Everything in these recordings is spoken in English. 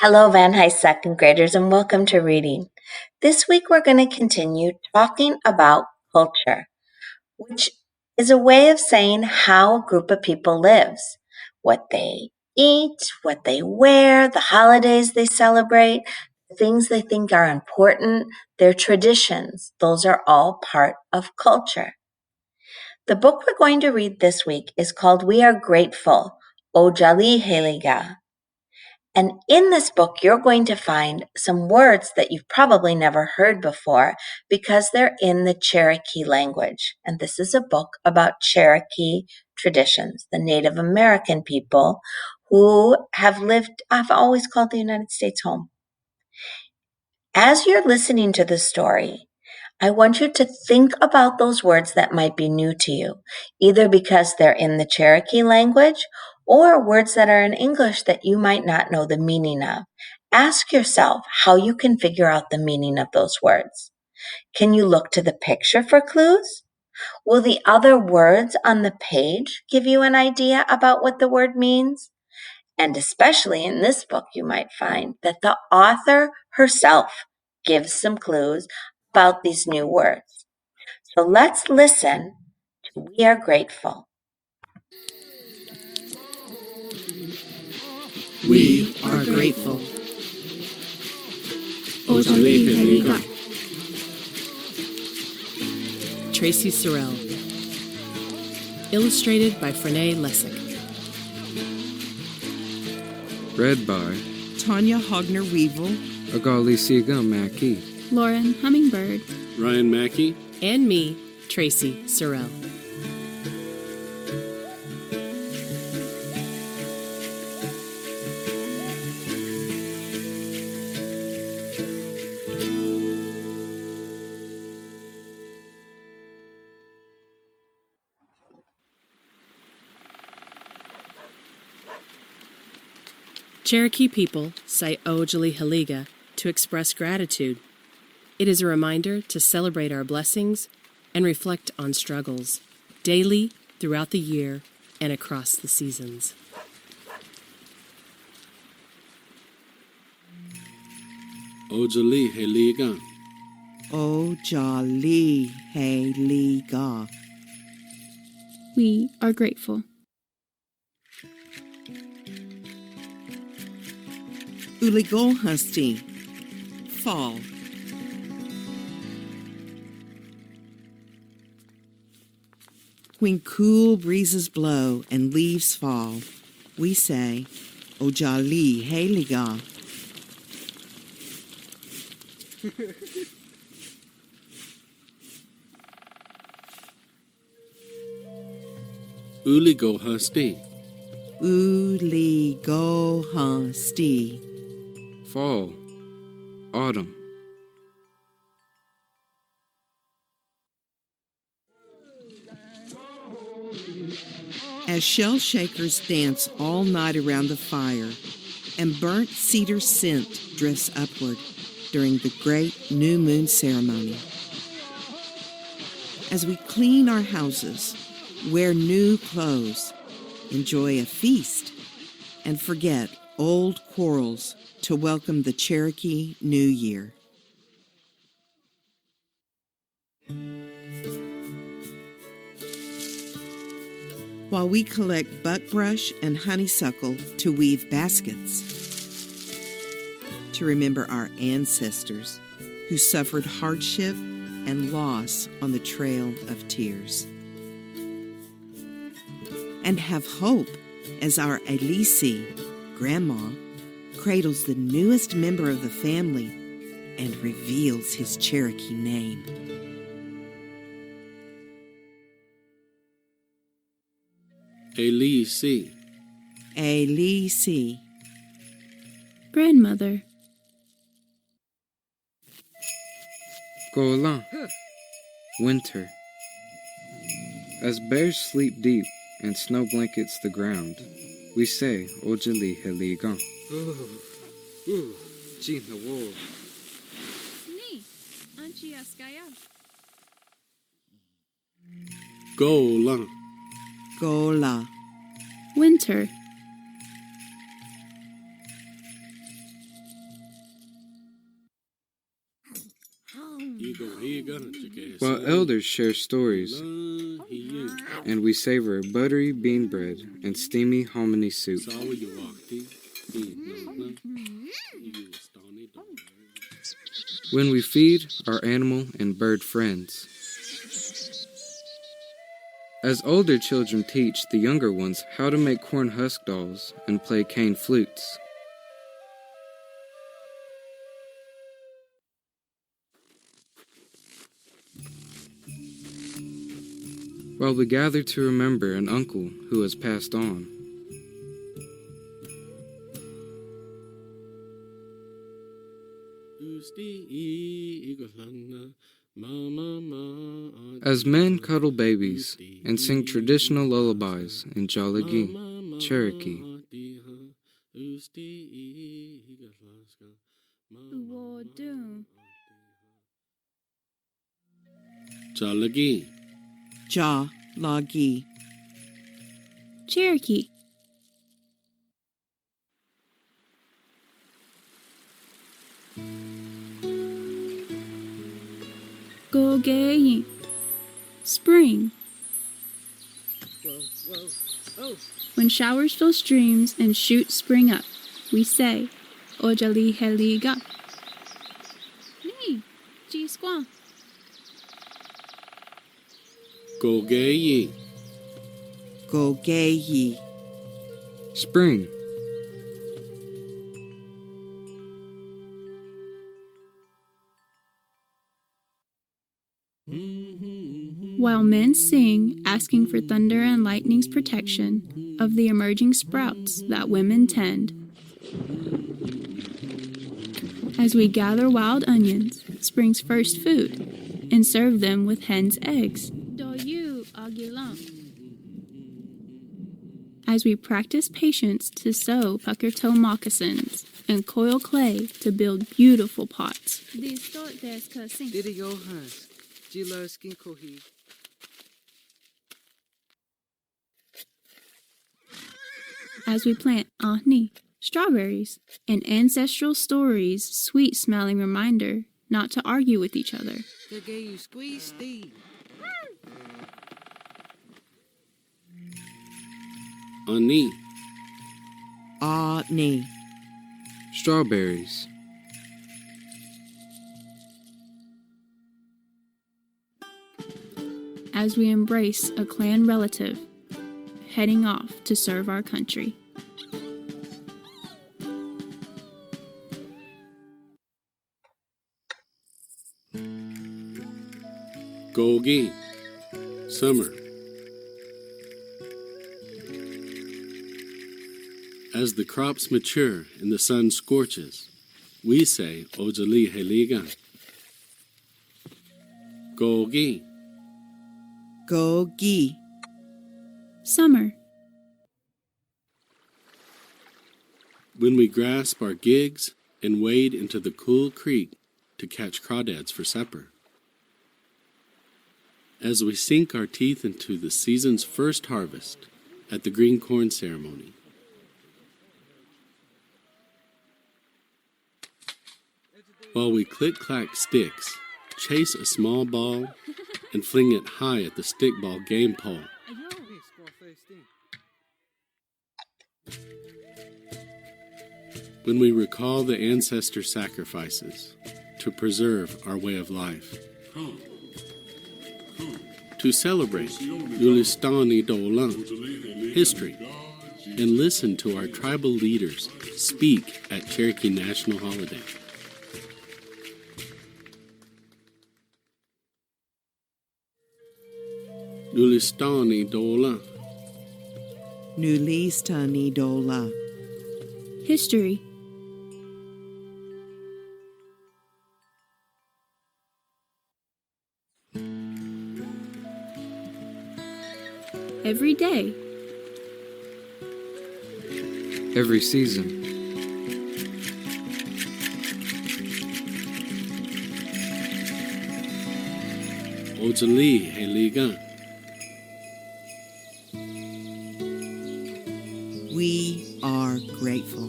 Hello, Van High second graders, and welcome to reading. This week we're going to continue talking about culture, which is a way of saying how a group of people lives, what they eat, what they wear, the holidays they celebrate, the things they think are important, their traditions. Those are all part of culture. The book we're going to read this week is called We Are Grateful, O Jali Heliga. And in this book, you're going to find some words that you've probably never heard before because they're in the Cherokee language. And this is a book about Cherokee traditions, the Native American people who I've always called the United States home. As you're listening to the story, I want you to think about those words that might be new to you, either because they're in the Cherokee language or words that are in English that you might not know the meaning of. Ask yourself how you can figure out the meaning of those words. Can you look to the picture for clues? Will the other words on the page give you an idea about what the word means? And especially in this book, you might find that the author herself gives some clues about these new words. So let's listen to We Are Grateful. We are grateful. Tracy Sorrell. Illustrated by Frenae Lessig. Read by Tanya Hogner-Weevil, Agali Mackey, Lauren Hummingbird, Ryan Mackey, And me, Tracy Sorrell. Cherokee people say Ojali Haliga to express gratitude. It is a reminder to celebrate our blessings and reflect on struggles, daily, throughout the year, and across the seasons. Ojali Heliga. O Jali Heliga. we are grateful. Uligol Husty, Fall. When cool breezes blow and leaves fall, we say, O Jali Heliga. Uligo Husty. Uligol Husty. Fall, Autumn. As shell shakers dance all night around the fire, and burnt cedar scent drifts upward during the great new moon ceremony. As we clean our houses, wear new clothes, enjoy a feast, and forget old quarrels to welcome the Cherokee New Year. While we collect buckbrush and honeysuckle to weave baskets, to remember our ancestors who suffered hardship and loss on the Trail of Tears, and have hope as our Elise, Grandma, cradles the newest member of the family and reveals his Cherokee name. Elise. Elise. Grandmother, Golan, Winter. As bears sleep deep and snow blankets the ground, we say Ojali Heligan. Gee, the wolf. Ni, Anchi Askaya. Golan. Gola. Winter, while elders share stories, and we savor buttery bean bread and steamy hominy soup. When we feed our animal and bird friends. As older children teach the younger ones how to make corn husk dolls and play cane flutes. While we gather to remember an uncle who has passed on. As men cuddle babies and sing traditional lullabies in Jalagi, Cherokee. Jalagi. Ja Lagi. Cherokee. Gogeyi. Spring. When showers fill streams and shoots spring up, we say, Ojali Heliga. Ni, Ji Squaw. Gogeyi. Gogeyi. Spring. While men sing, asking for thunder and lightning's protection of the emerging sprouts that women tend. As we gather wild onions, spring's first food, and serve them with hen's eggs. As we practice patience to sew pucker toe moccasins and coil clay to build beautiful pots. As we plant ahni, strawberries, and ancestral stories, sweet-smelling reminder not to argue with each other. Ani. Ani. Strawberries. As we embrace a clan relative, heading off to serve our country. Gogi. Summer. As the crops mature and the sun scorches, we say Ojali Heliga. Gogi. Gogi. Summer. When we grasp our gigs and wade into the cool creek to catch crawdads for supper. As we sink our teeth into the season's first harvest at the green corn ceremony. While we click-clack sticks, chase a small ball, and fling it high at the stickball game pole. When we recall the ancestor sacrifices to preserve our way of life. To celebrate Yulistani Dolan, history, and listen to our tribal leaders speak at Cherokee National Holiday. Yulistani Dola. Nulistani Dola. History. Every day. Every season. Ojali Heliga. We are grateful.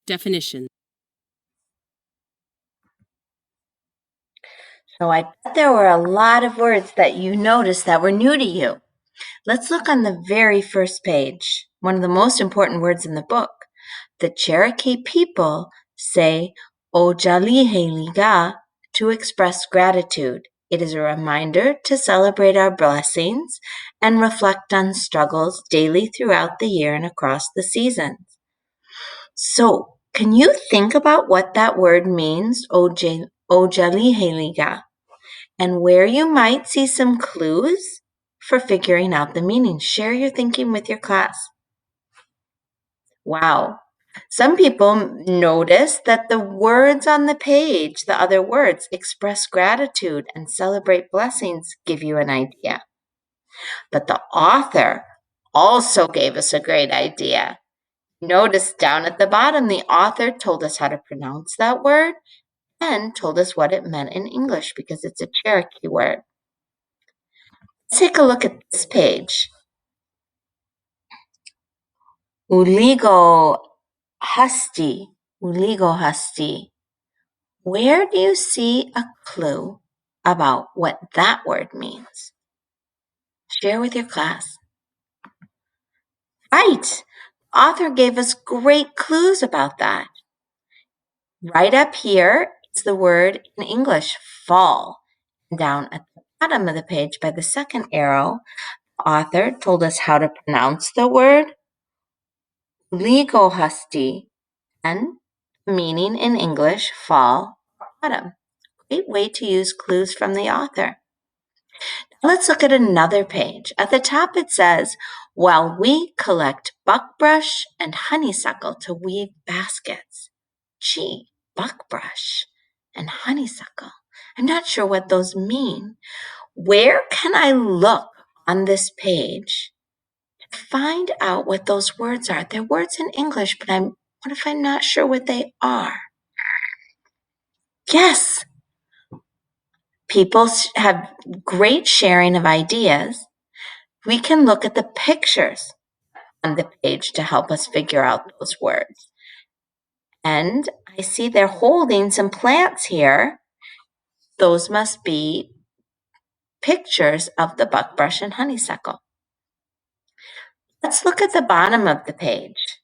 Definition. So I bet there were a lot of words that you noticed that were new to you. Let's look on the very first page, one of the most important words in the book. The Cherokee people say Ojaliheliga to express gratitude. It is a reminder to celebrate our blessings and reflect on struggles daily throughout the year and across the seasons. So, can you think about what that word means, Ojaliheliga, and where you might see some clues for figuring out the meaning? Share your thinking with your class. Wow. Some people notice that the words on the page, the other words, express gratitude and celebrate blessings, give you an idea. But the author also gave us a great idea. Notice down at the bottom, the author told us how to pronounce that word and told us what it meant in English because it's a Cherokee word. Let's take a look at this page. Uligo Husty. Where do you see a clue about what that word means? Share with your class. Right. The author gave us great clues about that. Right up here is the word in English, fall. Down at the bottom of the page by the second arrow, the author told us how to pronounce the word Ligohasti and meaning in English, fall or autumn. Great way to use clues from the author. Let's look at another page. At the top it says, while we collect buckbrush and honeysuckle to weave baskets. Gee, buckbrush and honeysuckle. I'm not sure what those mean. Where can I look on this page to find out what those words are? They're words in English, but what if I'm not sure what they are? Yes, people have great sharing of ideas. We can look at the pictures on the page to help us figure out those words. And I see they're holding some plants here. Those must be pictures of the buckbrush and honeysuckle. Let's look at the bottom of the page.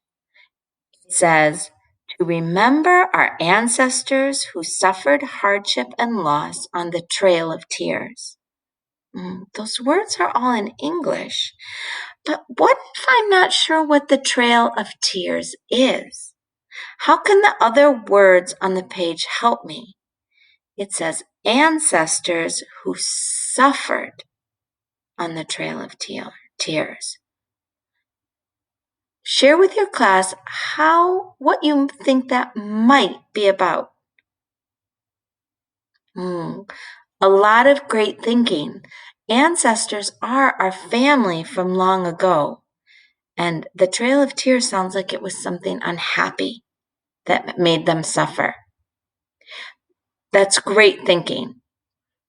It says, to remember our ancestors who suffered hardship and loss on the Trail of Tears. Those words are all in English. But what if I'm not sure what the Trail of Tears is? How can the other words on the page help me? It says ancestors who suffered on the Trail of Tears. Share with your class what you think that might be about. A lot of great thinking. Ancestors are our family from long ago. And the Trail of Tears sounds like it was something unhappy that made them suffer. That's great thinking.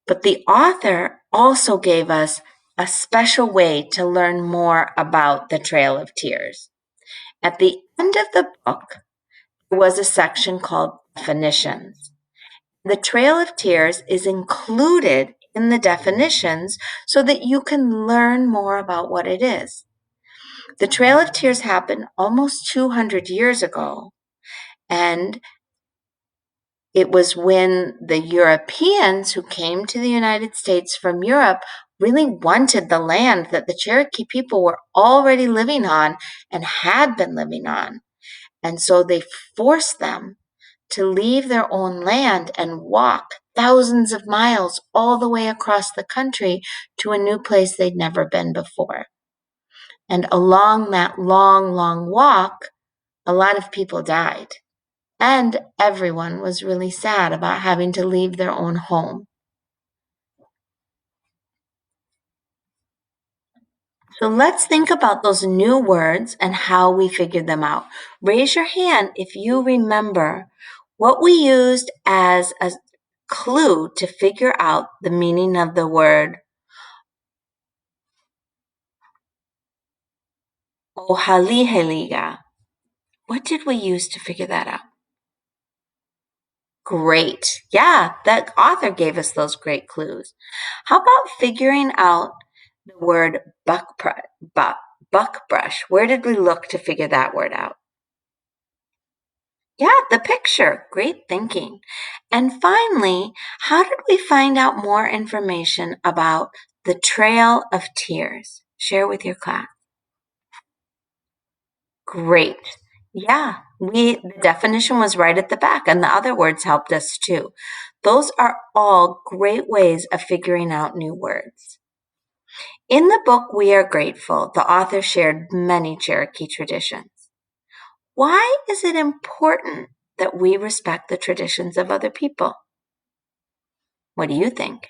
But the author also gave us a special way to learn more about the Trail of Tears. At the end of the book, there was a section called Definitions. The Trail of Tears is included in the definitions so that you can learn more about what it is. The Trail of Tears happened almost 200 years ago, and it was when the Europeans who came to the United States from Europe really wanted the land that the Cherokee people were already living on and had been living on. And so they forced them to leave their own land and walk thousands of miles all the way across the country to a new place they'd never been before. And along that long, long walk, a lot of people died. And everyone was really sad about having to leave their own home. So let's think about those new words and how we figured them out. Raise your hand if you remember what we used as a clue to figure out the meaning of the word Ojaliheliga. What did we use to figure that out? Great. Yeah, the author gave us those great clues. How about figuring out the word buckbrush? Where did we look to figure that word out? Yeah, the picture. Great thinking. And finally, how did we find out more information about the Trail of Tears? Share with your class. Great. Yeah, the definition was right at the back, and the other words helped us too. Those are all great ways of figuring out new words. In the book We Are Grateful, the author shared many Cherokee traditions. Why is it important that we respect the traditions of other people? What do you think?